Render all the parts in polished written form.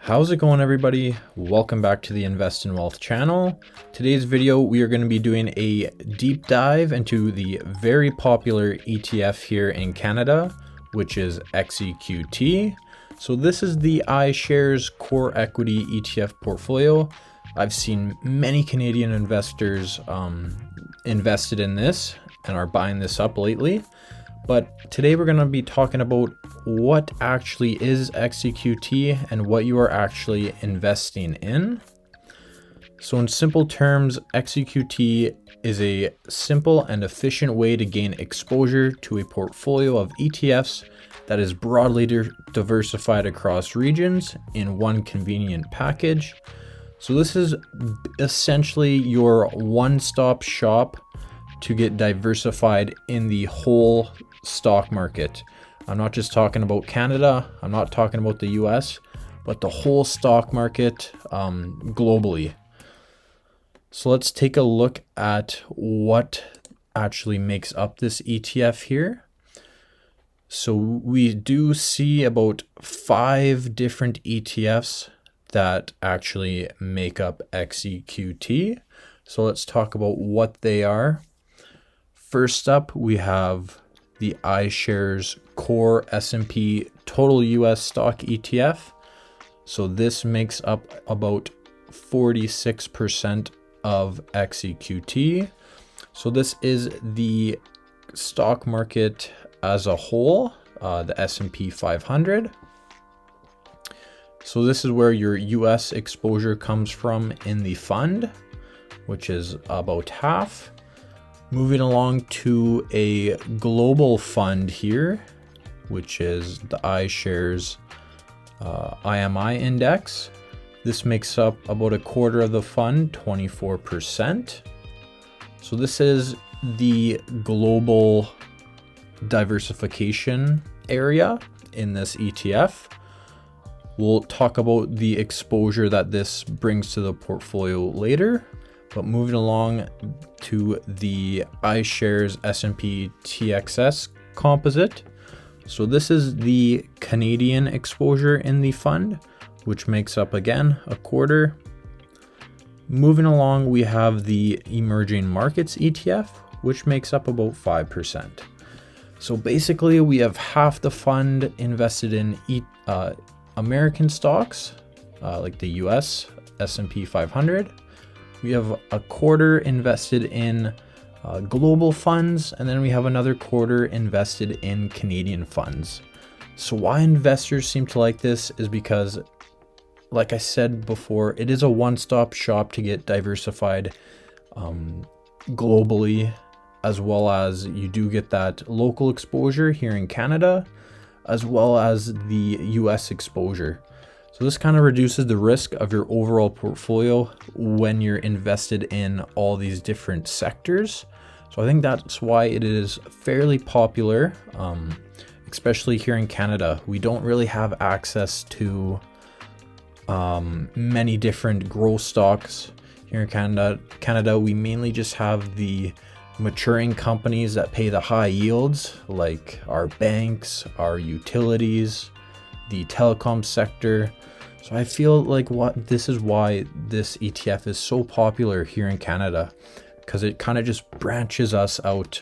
How's it going, everybody? Welcome back to the Invest in Wealth channel. Today's video, we are going to be doing a deep dive into the very popular ETF here in Canada, which is XEQT. So this is the iShares Core Equity ETF portfolio. I've seen many Canadian investors invested in this and are buying this up lately. But today we're going to be talking about what actually is XEQT and what you are actually investing in. So in simple terms, XEQT is a simple and efficient way to gain exposure to a portfolio of ETFs that is broadly diversified across regions in one convenient package. So this is essentially your one-stop shop to get diversified in the whole stock market. I'm not just talking about Canada, I'm not talking about the US, but the whole stock market globally. So let's take a look at what actually makes up this ETF here. So we do see about 5 different ETFs that actually make up XEQT. So let's talk about what they are. First up, we have the iShares Core S&P Total US Stock ETF. So this makes up about 46% of XEQT. So this is the stock market as a whole, the S&P 500. So this is where your US exposure comes from in the fund, which is about half. Moving along to a global fund here, which is the iShares IMI index. This makes up about a quarter of the fund, 24%. So this is the global diversification area in this ETF. We'll talk about the exposure that this brings to the portfolio later. But moving along to the iShares S&P TXS composite. So this is the Canadian exposure in the fund, which makes up again a quarter. Moving along, we have the emerging markets ETF, which makes up about 5%. So basically we have half the fund invested in American stocks, like the US S&P 500. We have a quarter invested in global funds, and then we have another quarter invested in Canadian funds. So why investors seem to like this is because, like I said before, it is a one-stop shop to get diversified globally, as well as you do get that local exposure here in Canada, as well as the US exposure. So this kind of reduces the risk of your overall portfolio when you're invested in all these different sectors. So I think that's why it is fairly popular, especially here in Canada. We don't really have access to many different growth stocks here in Canada. We mainly just have the maturing companies that pay the high yields, like our banks, our utilities, the telecom sector. So I feel like this is why this ETF is so popular here in Canada, because it kind of just branches us out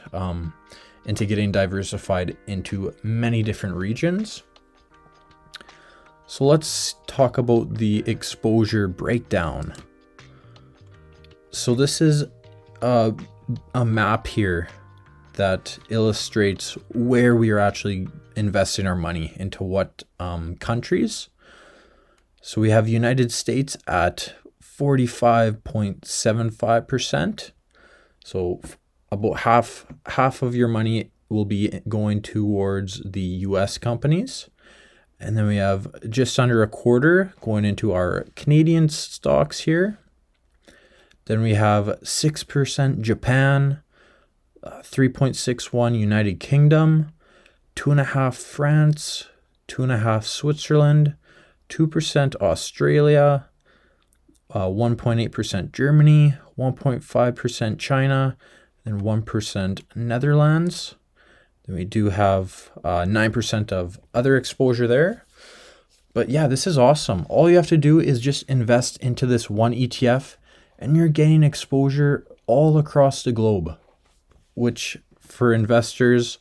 into getting diversified into many different regions. So let's talk about the exposure breakdown. So this is a map here that illustrates where we are actually investing our money into what countries. So we have United States at 45.75%. So about half of your money will be going towards the US companies. And then we have just under a quarter going into our Canadian stocks here. Then we have 6% Japan, 3.61 United Kingdom, 2.5 France, 2.5 Switzerland, 2% Australia, 1.8% Germany, 1.5% China, and 1% Netherlands. Then we do have 9% of other exposure there. But yeah, this is awesome. All you have to do is just invest into this one ETF and you're getting exposure all across the globe, which for investors,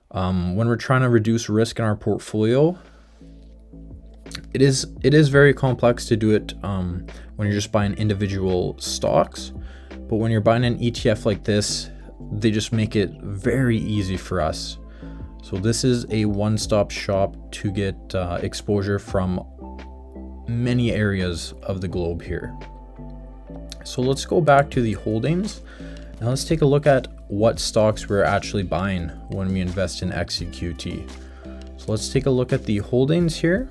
when we're trying to reduce risk in our portfolio, it is very complex to do it when you're just buying individual stocks. But when you're buying an ETF like this, they just make it very easy for us. So this is a one-stop shop to get exposure from many areas of the globe here. So let's go back to the holdings and let's take a look at what stocks we're actually buying when we invest in XEQT. So let's take a look at the holdings here.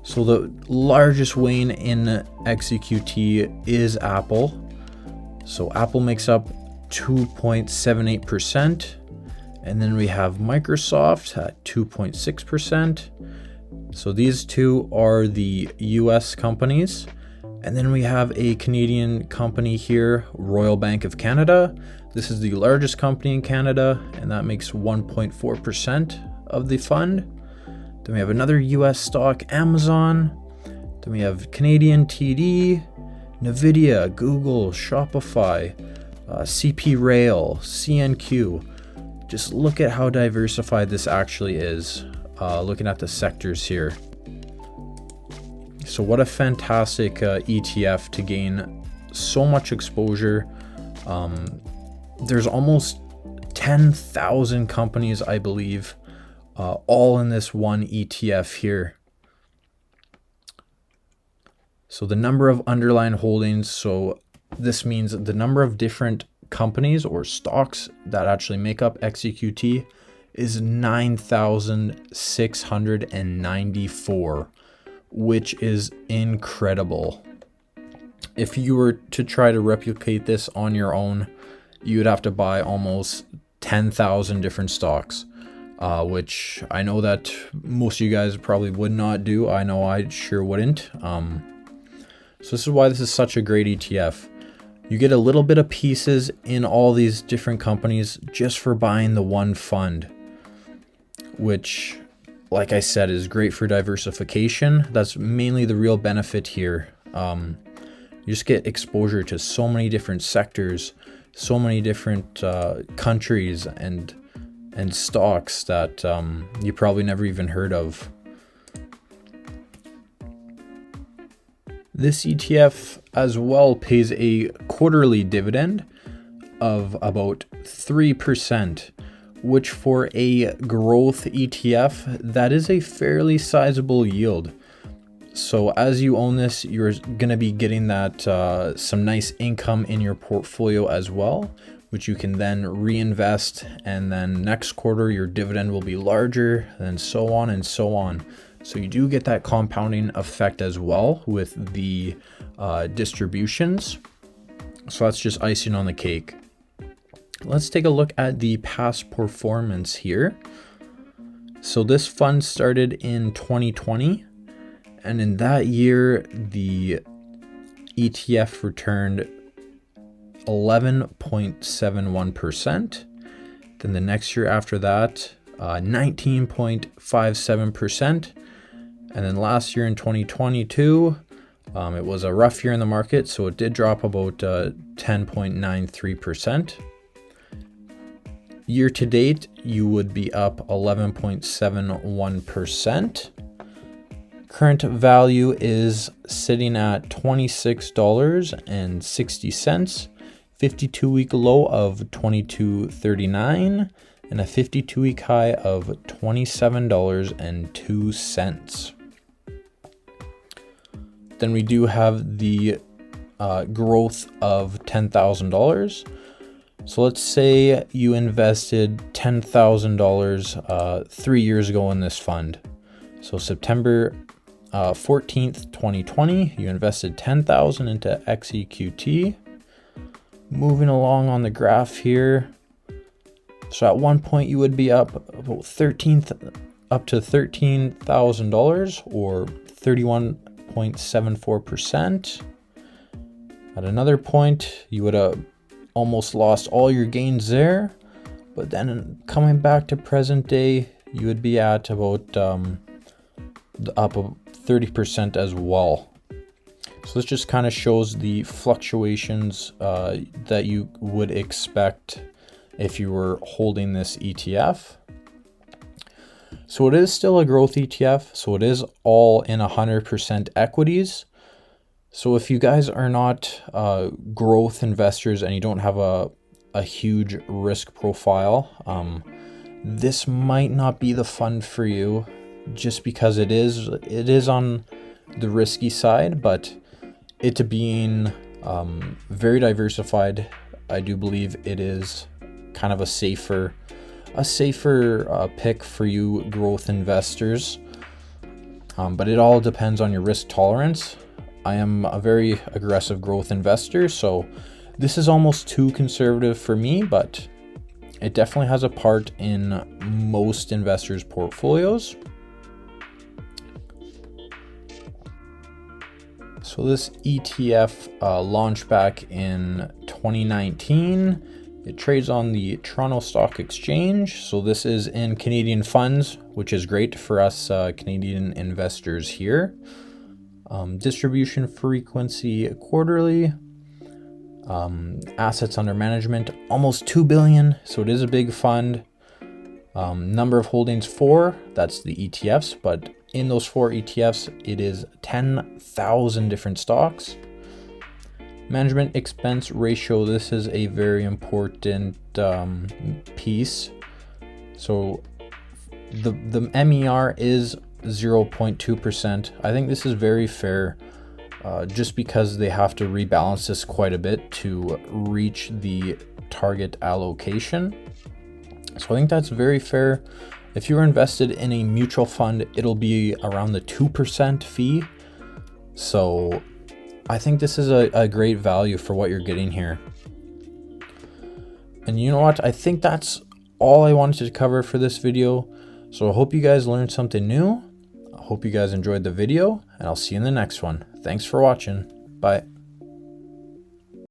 So the largest weighing in XEQT is Apple. So Apple makes up 2.78%. And then we have Microsoft at 2.6%. So these two are the US companies. And then we have a Canadian company here, Royal Bank of Canada. This is the largest company in Canada, and that makes 1.4% of the fund. Then we have another US stock, Amazon. Then we have Canadian TD, Nvidia, Google, Shopify, CP Rail, CNQ. Just look at how diversified this actually is, looking at the sectors here. So what a fantastic ETF to gain so much exposure. There's almost 10,000 companies, I believe, all in this one ETF here. So the number of underlying holdings, so this means the number of different companies or stocks that actually make up XEQT is 9,694, which is incredible. If you were to try to replicate this on your own, you would have to buy almost 10,000 different stocks, which I know that most of you guys probably would not do. I know I sure wouldn't. So this is why this is such a great ETF. You get a little bit of pieces in all these different companies just for buying the one fund, which, like I said, is great for diversification. That's mainly the real benefit here. You just get exposure to so many different sectors, so many different countries and stocks that you probably never even heard of. This ETF as well pays a quarterly dividend of about 3%, which for a growth ETF, that is a fairly sizable yield. So as you own this, you're going to be getting that some nice income in your portfolio as well, which you can then reinvest, and then next quarter your dividend will be larger, and so on and so on. So you do get that compounding effect as well with the distributions. So that's just icing on the cake. Let's take a look at the past performance here. So this fund started in 2020, and in that year, the ETF returned 11.71%. Then the next year after that, 19.57%. And then last year in 2022, it was a rough year in the market, so it did drop about 10.93%. Year to date, you would be up 11.71%. Current value is sitting at $26.60, 52-week low of $22.39, and a 52-week high of $27.02. Then we do have the growth of $10,000. So let's say you invested $10,000 3 years ago in this fund. So September 14th, 2020, you invested $10,000 into XEQT. Moving along on the graph here. So at one point you would be up about up to $13,000 or 31.74%. At another point, you would have almost lost all your gains there, but then coming back to present day, you would be at about up 30% as well. So this just kind of shows the fluctuations that you would expect if you were holding this ETF. So it is still a growth ETF, so it is all in 100% equities. So if you guys are not growth investors and you don't have a huge risk profile, this might not be the fund for you, just because it is on the risky side, but it being very diversified, I do believe it is kind of a safer pick for you growth investors. But it all depends on your risk tolerance. I am a very aggressive growth investor, so this is almost too conservative for me, but it definitely has a part in most investors' portfolios. So this ETF launched back in 2019. It trades on the Toronto Stock Exchange. So this is in Canadian funds, which is great for us Canadian investors here. Distribution frequency quarterly. Assets under management, almost 2 billion. So it is a big fund. Number of holdings 4, that's the ETFs, but in those 4 ETFs, it is 10,000 different stocks. Management expense ratio, this is a very important piece. So the MER is 0.2%. I think this is very fair, just because they have to rebalance this quite a bit to reach the target allocation. So I think that's very fair. If you're invested in a mutual fund, it'll be around the 2% fee. So I think this is a great value for what you're getting here. And you know what? I think that's all I wanted to cover for this video. So I hope you guys learned something new. I hope you guys enjoyed the video, and I'll see you in the next one. Thanks for watching. Bye.